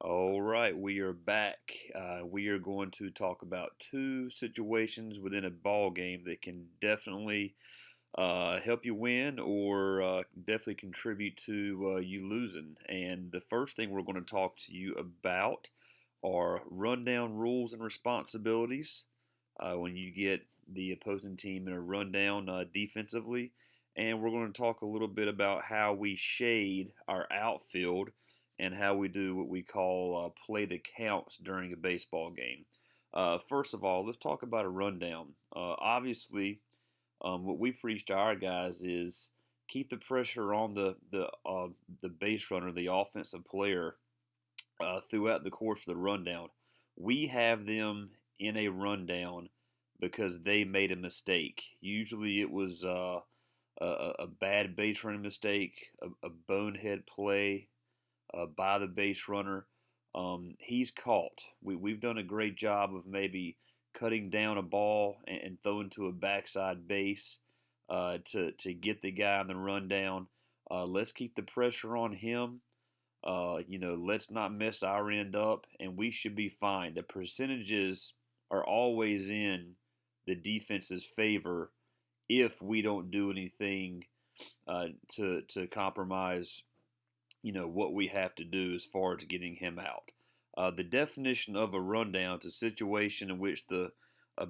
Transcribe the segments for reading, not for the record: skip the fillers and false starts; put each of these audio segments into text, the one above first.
All right, we are back. We are going to talk about two situations within a ball game that can definitely help you win or definitely contribute to you losing. And the first thing we're going to talk to you about are rundown rules and responsibilities when you get the opposing team in a rundown defensively. And we're going to talk a little bit about how we shade our outfield and how we do what we call play the counts during a baseball game. First of all, let's talk about a rundown. Obviously, what we preach to our guys is keep the pressure on the base runner, the offensive player, throughout the course of the rundown. We have them in a rundown because they made a mistake. Usually, it was a bad base running mistake, a bonehead play by the base runner. He's caught. We've done a great job of maybe cutting down a ball and throwing to a backside base to get the guy on the rundown. Let's keep the pressure on him. Let's not mess our end up, and we should be fine. The percentages are always in the defense's favor if we don't do anything to compromise what we have to do as far as getting him out. The definition of a rundown is a situation in which the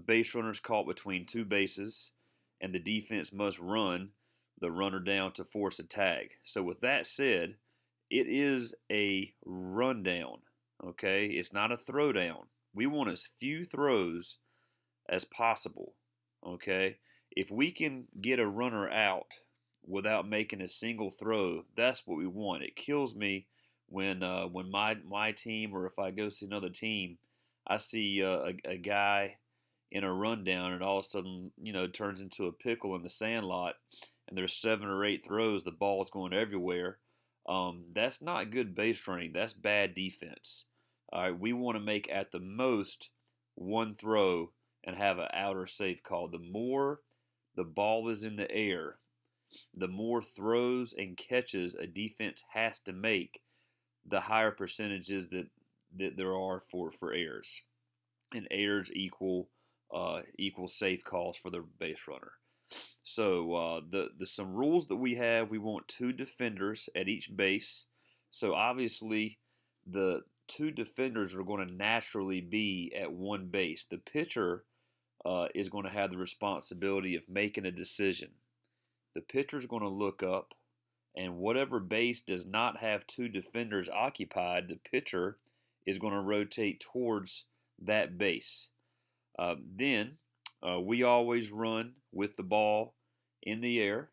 base runner is caught between two bases, and the defense must run the runner down to force a tag. So, with that said, it is a rundown. Okay, it's not a throwdown. We want as few throws as possible. Okay, if we can get a runner out without making a single throw, that's what we want. It kills me when my team, or if I go see another team, I see a guy in a rundown and all of a sudden turns into a pickle in the sandlot, and there's 7 or 8 throws, the ball's going everywhere. That's not good base running. That's bad defense. All right, we want to make at the most one throw and have an out or safe call. The more the ball is in the air, the more throws and catches a defense has to make, the higher percentages that there are for errors, and errors equal safe calls for the base runner. So the some rules that we have: we want 2 defenders at each base. So obviously, the 2 defenders are going to naturally be at one base. The pitcher is going to have the responsibility of making a decision. The pitcher is going to look up, and whatever base does not have 2 defenders occupied, the pitcher is going to rotate towards that base. Then we always run with the ball in the air.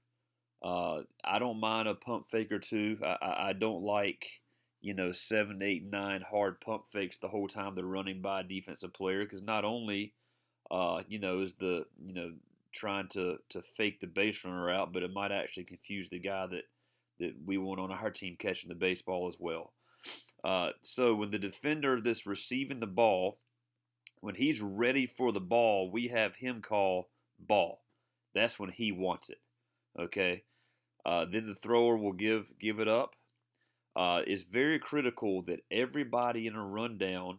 I don't mind a pump fake or two. I don't like 7, 8, 9 hard pump fakes the whole time they're running by a defensive player, because not only is the trying to fake the base runner out, but it might actually confuse the guy that we want on our team catching the baseball as well. So when the defender that's receiving the ball, when he's ready for the ball, we have him call ball. That's when he wants it. Okay. Then the thrower will give it up. It's very critical that everybody in a rundown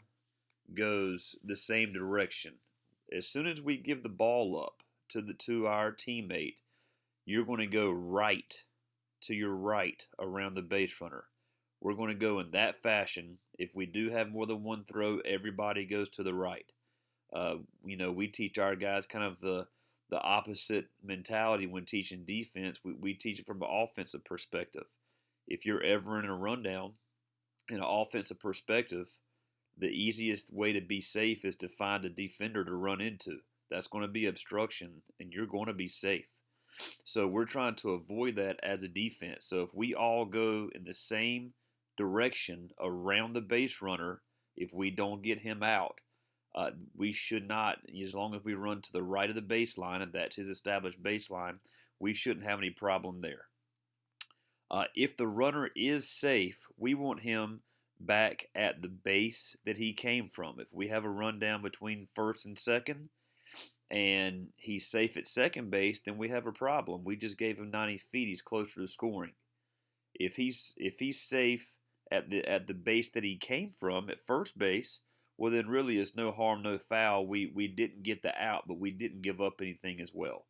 goes the same direction. As soon as we give the ball up to our teammate, you're going to go right to your right around the base runner. We're going to go in that fashion. If we do have more than one throw, everybody goes to the right. We teach our guys kind of the opposite mentality when teaching defense. We teach it from an offensive perspective. If you're ever in a rundown, in an offensive perspective, the easiest way to be safe is to find a defender to run into. That's going to be obstruction, and you're going to be safe. So we're trying to avoid that as a defense. So if we all go in the same direction around the base runner, if we don't get him out, we should not, as long as we run to the right of the baseline, and that's his established baseline, we shouldn't have any problem there. If the runner is safe, we want him back at the base that he came from. If we have a rundown between first and second, and he's safe at second base, then we have a problem. We just gave him 90 feet. He's closer to scoring. If he's safe at the base that he came from at first base, well then really it's no harm, no foul. We didn't get the out, but we didn't give up anything as well.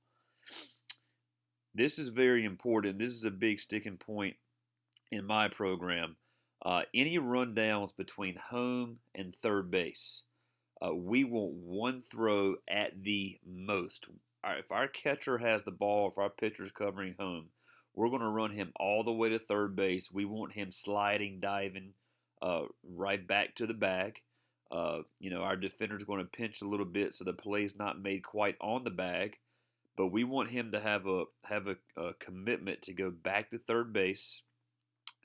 This is very important. This is a big sticking point in my program. Any rundowns between home and third base, we want one throw at the most. If our catcher has the ball, if our pitcher is covering home, we're going to run him all the way to third base. We want him sliding, diving right back to the bag. Our defender's going to pinch a little bit so the play's not made quite on the bag, but we want him to have a commitment to go back to third base,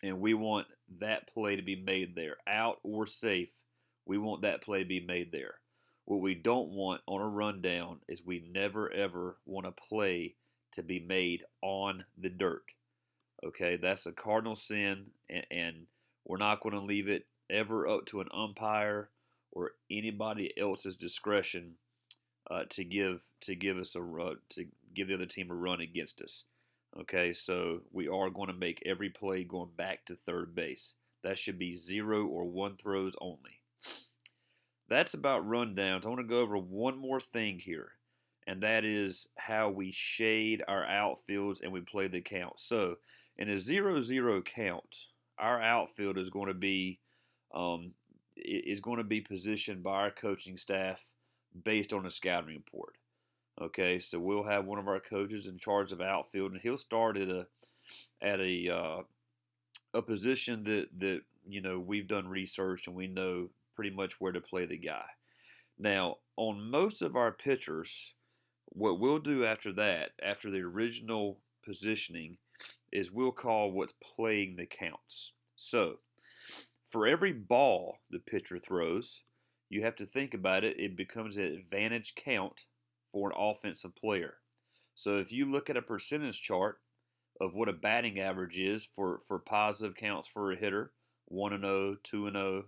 and we want that play to be made there, out or safe. We want that play to be made there. What we don't want on a rundown is we never ever want a play to be made on the dirt. Okay, that's a cardinal sin, and we're not going to leave it ever up to an umpire or anybody else's discretion to give us to give the other team a run against us. Okay, so we are going to make every play going back to third base. That should be 0 or 1 throws only. That's about rundowns. I want to go over one more thing here, and that is how we shade our outfields and we play the count. So in a 0-0 count, our outfield is going to be positioned by our coaching staff based on a scouting report. Okay, so we'll have one of our coaches in charge of outfield, and he'll start at a position that we've done research and we know pretty much where to play the guy. Now, on most of our pitchers, what we'll do after that, after the original positioning, is we'll call what's playing the counts. So, for every ball the pitcher throws, you have to think about it. It becomes an advantage count for an offensive player. So if you look at a percentage chart of what a batting average is for positive counts for a hitter, 1-0, 2-0,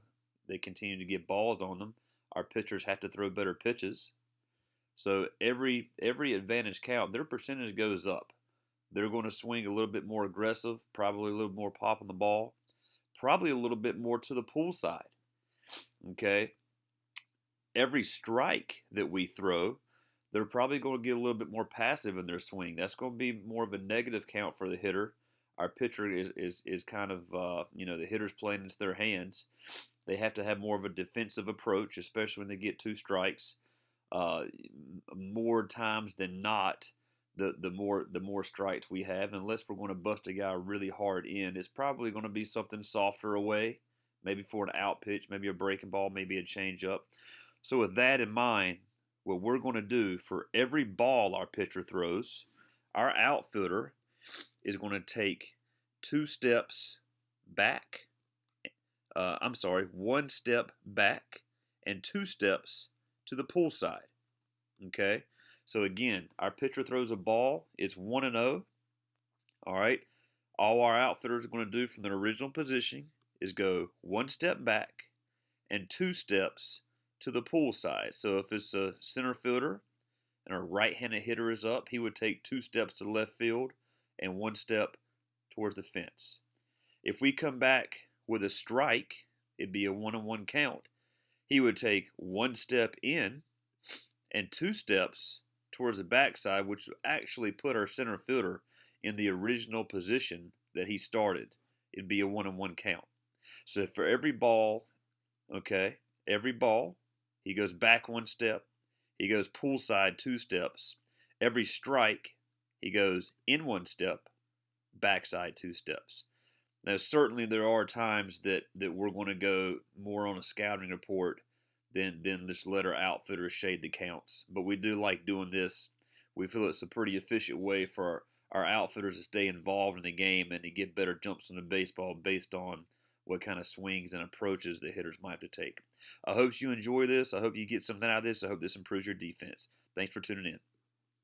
they continue to get balls on them. Our pitchers have to throw better pitches. So every advantage count, their percentage goes up. They're going to swing a little bit more aggressive, probably a little more pop on the ball, probably a little bit more to the pull side. Okay? Every strike that we throw, they're probably going to get a little bit more passive in their swing. That's going to be more of a negative count for the hitter. Our pitcher is kind of, the hitter's playing into their hands. They have to have more of a defensive approach, especially when they get 2 strikes. More times than not, the more strikes we have, unless we're going to bust a guy really hard in, it's probably going to be something softer away, maybe for an out pitch, maybe a breaking ball, maybe a changeup. So with that in mind, what we're going to do for every ball our pitcher throws, our outfielder is going to take 2 steps back. 1 step back and 2 steps to the pull side. Okay? So again, our pitcher throws a ball, it's 1-0. All right? All our outfielders are going to do from their original position is go 1 step back and 2 steps to the pull side. So if it's a center fielder and a right-handed hitter is up, he would take 2 steps to the left field and 1 step towards the fence. If we come back with a strike, it'd be a 1-1 count. He would take 1 step in and 2 steps towards the backside, which would actually put our center fielder in the original position that he started. It'd be a 1-1 count. So for every ball, he goes back 1 step. He goes pull side 2 steps. Every strike, he goes in 1 step, backside 2 steps. Now, certainly there are times that we're going to go more on a scouting report than just let our outfitters shade the counts. But we do like doing this. We feel it's a pretty efficient way for our outfitters to stay involved in the game and to get better jumps on the baseball based on what kind of swings and approaches the hitters might have to take. I hope you enjoy this. I hope you get something out of this. I hope this improves your defense. Thanks for tuning in.